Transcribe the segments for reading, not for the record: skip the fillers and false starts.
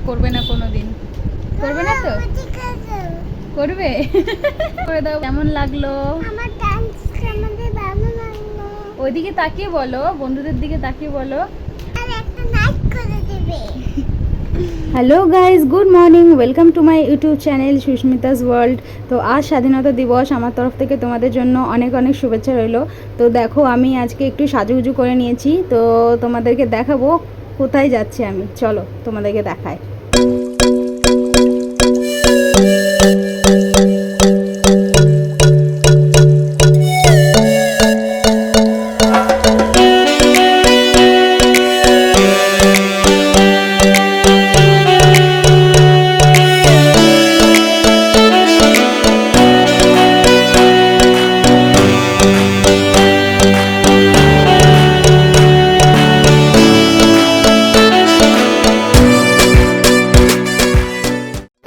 করবে না কোনোদিন, করবে না তো? করবে। করে দাও। কেমন লাগলো? আমার ডান্স আমাদের ভালো লাগলো। ওইদিকে তাকিয়ে বলো, বন্ধুদের দিকে তাকিয়ে বলো। আর একটা লাইক করে দিবে। Hello guys, good morning, welcome to my YouTube channel Susmita's world. তো আজ স্বাধীনতা দিবস, আমার তরফ থেকে তোমাদের জন্য অনেক অনেক শুভেচ্ছা রইলো। তো দেখো, আমি আজকে একটু সাজুগুজু করে নিয়েছি, তো তোমাদেরকে দেখাবো কোথায় যাচ্ছি আমি। চলো তোমাদেরকে দেখাই।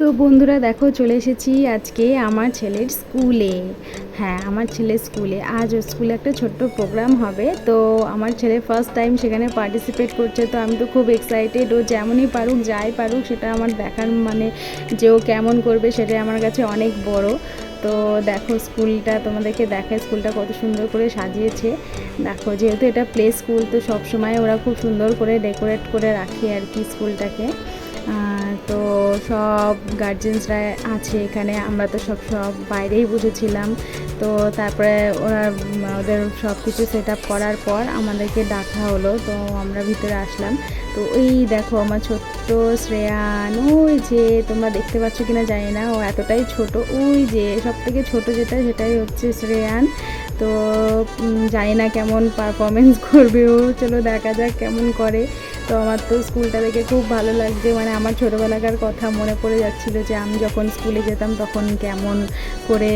তো বন্ধুরা দেখো, চলে এসেছি আজকে আমার ছেলের স্কুলে। হ্যাঁ, আমার ছেলের স্কুলে আজ ওর স্কুলে একটা ছোট্ট প্রোগ্রাম হবে। তো আমার ছেলে ফার্স্ট টাইম সেখানে পার্টিসিপেট করছে, তো আমি তো খুব এক্সাইটেড। ও যেমনই পারুক, যাই পারুক, সেটা আমার দেখার মানে যে ও কেমন করবে সেটাই আমার কাছে অনেক বড়। তো দেখো স্কুলটা তোমাদেরকে দেখায়, স্কুলটা কত সুন্দর করে সাজিয়েছে। দেখো, যেহেতু এটা প্লে স্কুল, তো সবসময় ওরা খুব সুন্দর করে ডেকোরেট করে রাখে আর কি স্কুলটাকে। তো সব গার্জেন্সরা আছে এখানে, আমরা তো সব বাইরেই বসেছিলাম। তো তারপরে ওদের সব কিছু সেট আপ করার পর আমাদেরকে ডাকা হলো, তো আমরা ভিতরে আসলাম। তো ওই দেখো আমার ছোট্ট শ্রেয়ান, ওই যে তোমরা দেখতে পাচ্ছ কিনা জানি না, ও এতটাই ছোট। ওই যে সব থেকে ছোটো সেটাই হচ্ছে শ্রেয়ান। তো জানি না কেমন পারফরমেন্স করবে ও, চলো দেখা যাক কেমন করে। তো আমার তো স্কুলটা দেখে খুব ভালো লাগছে, মানে আমার ছোটোবেলাকার কথা মনে পড়ে যাচ্ছিলো যে আমি যখন স্কুলে যেতাম তখন কেমন করে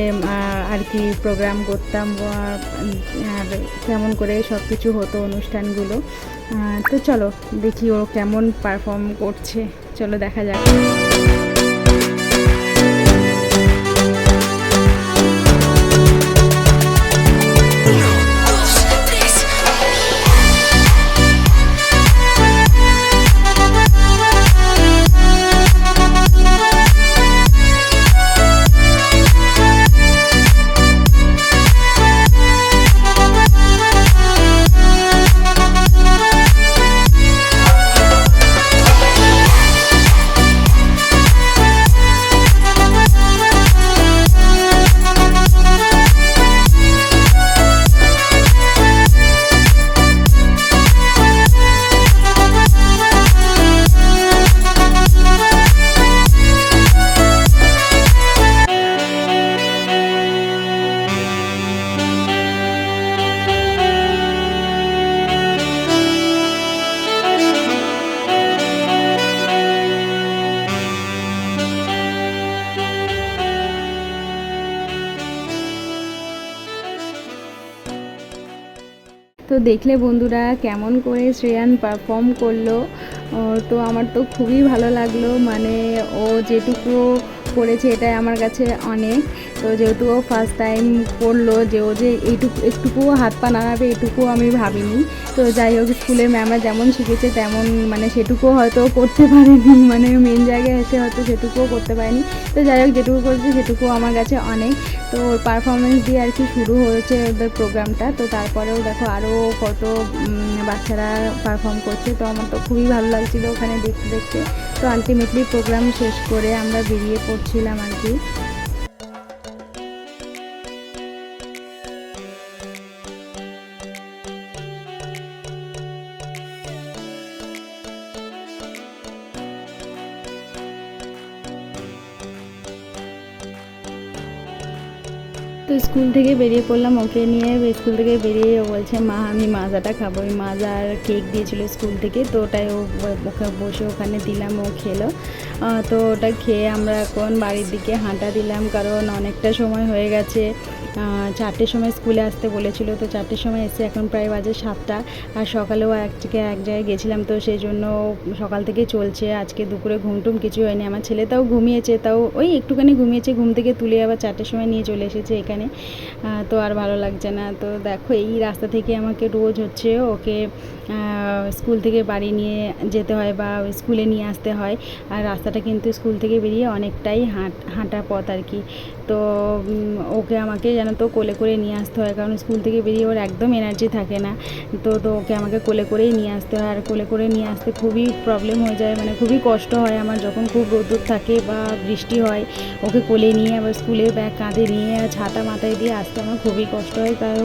আর কি প্রোগ্রাম করতাম, আর কেমন করে সব কিছু হতো অনুষ্ঠানগুলো। তো চলো দেখি ও কেমন পারফর্ম করছে, চলো দেখা যাক। তো দেখলে বন্ধুরা কেমন করে শ্রেয়ান পারফর্ম করলো। তো আমার তো খুবই ভালো লাগলো, মানে ও যেটুকু করেছে এটাই আমার কাছে অনেক। তো যেহেতু ও ফার্স্ট টাইম করলো, যে ও যে একটুকুও হাত পা নাড়াবে এটুকু আমি ভাবিনি। তো যাই হোক, স্কুলের ম্যামরা যেমন শিখেছে তেমন মানে সেটুকুও হয়তো করতে পারেনি, মানে মেন জায়গায় এসে হয়তো সেটুকুও করতে পারেনি। তো যাই হোক, যেটুকু করেছে সেটুকুও আমার কাছে অনেক। তো ওর পারফরমেন্স দিয়ে আর কি শুরু হয়েছে ওদের প্রোগ্রামটা। তো তারপরেও দেখো আরও কত বাচ্চারা পারফর্ম করছে, তো আমার তো খুবই ভালো লাগছিলো ওখানে দেখতে দেখতে। তো আলটিমেটলি প্রোগ্রাম শেষ করে আমরা বেরিয়ে পড়ছিলাম আর কি। তো স্কুল থেকে বেরিয়ে পড়লাম ওকে নিয়ে। স্কুল থেকে বেরিয়ে ও বলছে মা আমি মাজাটা খাবো। ওই মাজার কেক দিয়েছিলো স্কুল থেকে, তো ওটাই ওকে বসে ওখানে দিলাম, ও খেলো। তো ওটা খেয়ে আমরা এখন বাড়ির দিকে হাঁটা দিলাম, কারণ অনেকটা সময় হয়ে গেছে। 4টের সময় স্কুলে আসতে বলেছিল, তো 4টের সময় এসে এখন প্রায় বাজে 7টা। আর সকালেও এক জায়গায় গেছিলাম, তো সেই জন্য সকাল থেকে চলছে। আজকে দুপুরে ঘুমটুম কিছু হয়নি। আমার ছেলে তাও ঘুমিয়েছে, তাও ওই একটুখানি ঘুমিয়েছে, ঘুম থেকে তুলে আবার 4টের সময় নিয়ে চলে এসেছে এখানে। তো আর ভালো লাগছে না। তো দেখো এই রাস্তা থেকে আমাকে রোজ হচ্ছে ওকে স্কুল থেকে বাড়ি নিয়ে যেতে হয় বা স্কুলে নিয়ে আসতে হয়। আর রাস্তাটা কিন্তু স্কুল থেকে বেরিয়ে অনেকটাই হাঁটা পথ আর কি। তো ওকে আমাকে জানো তো কোলে করে নিয়ে আসতে হয়, কারণ স্কুল থেকে বেরিয়ে ওর একদম এনার্জি থাকে না। তো ওকে আমাকে কোলে করেই নিয়ে আসতে হয়। আর কোলে করে নিয়ে আসতে খুবই প্রবলেম হয়ে যায়, মানে খুবই কষ্ট হয় আমার যখন খুব রোদ্দুর থাকে বা বৃষ্টি হয়। ওকে কোলে নিয়ে আবার স্কুলের ব্যাগ কাঁধে নিয়ে ছাতা মাথায় দিয়ে আসতে আমার খুবই কষ্ট হয়, তাই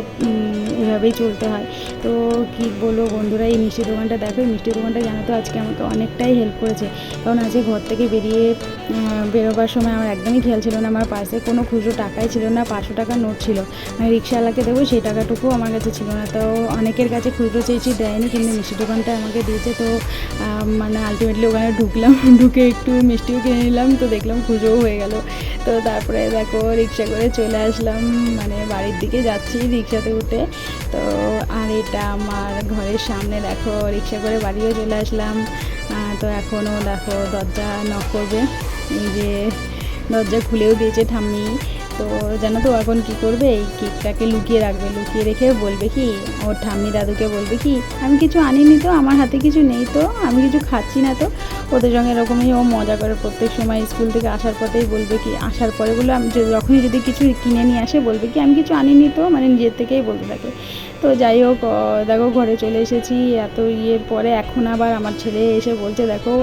এভাবেই চলতে হয়। তো কী বলবো বন্ধুরা, এই মিষ্টির দোকানটা দেখো, এই মিষ্টির দোকানটা জানো তো আজকে আমাকে অনেকটাই হেল্প করেছে। কারণ আজকে ঘর থেকে বেরোবার সময় আমার একদমই খেয়াল ছিল না, আমার পাশে কোনো খুচরো টাকাই ছিল না, 500 টাকার নোট ছিল, মানে রিক্সাওয়ালাকে দেবো সেই টাকাটুকু আমার কাছে ছিল না। তো অনেকের কাছে খুচরো চেয়েছি, দেয়নি, কিন্তু মিষ্টির দোকানটা আমাকে দিয়েছে। তো মানে আলটিমেটলি ওখানে ঢুকলাম, ঢুকে একটু মিষ্টিও কিনে নিলাম, তো দেখলাম খুচরোও হয়ে গেল। তো তারপরে দেখো রিক্সা করে চলে আসলাম, মানে বাড়ির দিকে যাচ্ছি রিক্সাতে উঠে। তো আর এটা আমার ঘরের সামনে, দেখো রিক্সা করে বাড়িও চলে আসলাম। তো এখনও দেখো দরজা নক করবে, এই যে দরজা খুলেও দিয়েছে ঠাম্মি। তো জানো তো এখন কী করবে, এই কেকটাকে লুকিয়ে রাখবে, লুকিয়ে রেখে বলবে কি, ওর ঠাম্মি দাদুকে বলবে কি আমি কিছু আনিনি তো, আমার হাতে কিছু নেই তো, আমি কিছু খাচ্ছি না তো। ওদের সঙ্গে এরকমই ও মজা করে প্রত্যেক সময়, স্কুল থেকে আসার পথেই বলবে কি, আসার পরে বলে আমি যখনই যদি কিছু কিনে নিয়ে আসে বলবে কি আমি কিছু আনিনি তো, মানে নিজের থেকেই বলতে থাকে। তো যাই হোক, দেখো ঘরে চলে এসেছি এত ইয়ের পরে। এখন আবার আমার ছেলে এসে বলছে দেখো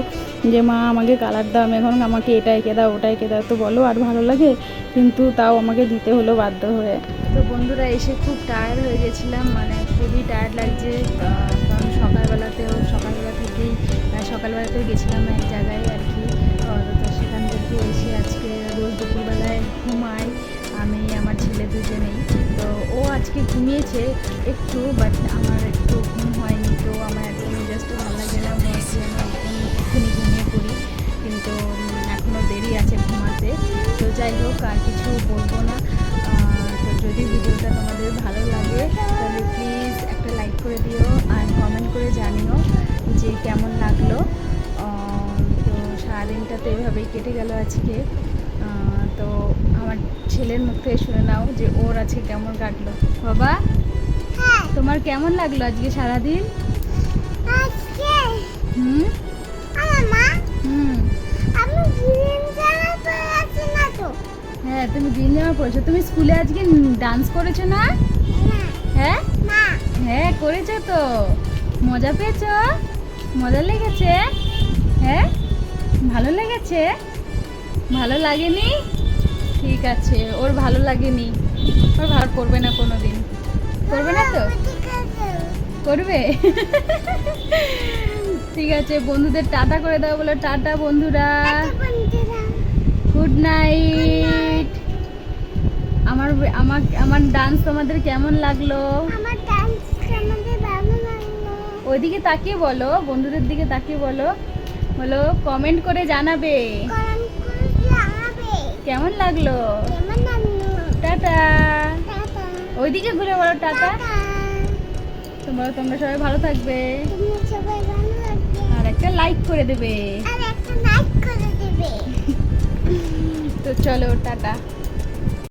যে মা আমাকে কালার দাও, আমি এখন আমাকে এটা এঁকে দাও ওটা এঁকে দাও। তো বলো আর ভালো লাগে, কিন্তু তাও আমাকে দিতে হলো বাধ্য হয়ে। তো বন্ধুরা এসে খুব টায়ার্ড হয়ে গেছিলাম, মানে খুবই টায়ার্ড লাগছে, কারণ সকালবেলা থেকেই গেছিলাম এক জায়গায় আর কি। তো সেখান থেকে এসে আজকে রোজ দুপুরবেলায় ঘুমাই আমি, আমার ছেলে দুজনেই। তো ও আজকে ঘুমিয়েছে একটু, বাট আমার একটু ঘুম হয়নি। তো আমার একদম মেজাজটা ভালো লাগে না, মনে হচ্ছে আমি এক্ষুনি ঘুমিয়ে পড়ি, কিন্তু এখনও দেরি আছে ঘুমাতে। তো যাই হোক আর কিছু বলবো না। তো যদি ভিডিওটা তোমাদের ভালো লাগে তাহলে প্লিজ একটা লাইক করে দিও আর কমেন্ট করে জানিও যে কেমন লাগলো। তো সারাদিনটা তো এভাবেই কেটে গেল আজকে। তো আমার ছেলের মুখ থেকে শুনে নাও যে ওর আজকে কেমন কাটলো। বাবা তোমার কেমন লাগলো আজকে সারাদিন? হুম হ্যাঁ, তুমি গ্রিন জামা পরেছো। তুমি স্কুলে আজকে ডান্স করেছো না? হ্যাঁ হ্যাঁ করেছো তো। মজা পেয়েছো? মজা লেগেছে? হ্যাঁ ভালো লেগেছে? ভালো লাগেনি? ঠিক আছে, ওর ভালো লাগেনি, ওর ভালো করবে না কোনো দিন, করবে না তো? করবে। ঠিক আছে, বন্ধুদের টাটা করে দাও, বলো টাটা বন্ধুরা, গুড নাইট। আমার ডান্স তোমাদের কেমন লাগলো? ওইদিকে তাকিয়ে বলো, বন্ধুদের দিকে তাকিয়ে বলো, বলো কমেন্ট করে জানাবে কেমন লাগলো। টাটা, ওইদিকে ঘুরে বলো টাটা। তোমরা সবাই ভালো থাকবে, আর একটা লাইক করে দেবে। তো চলো টাটা।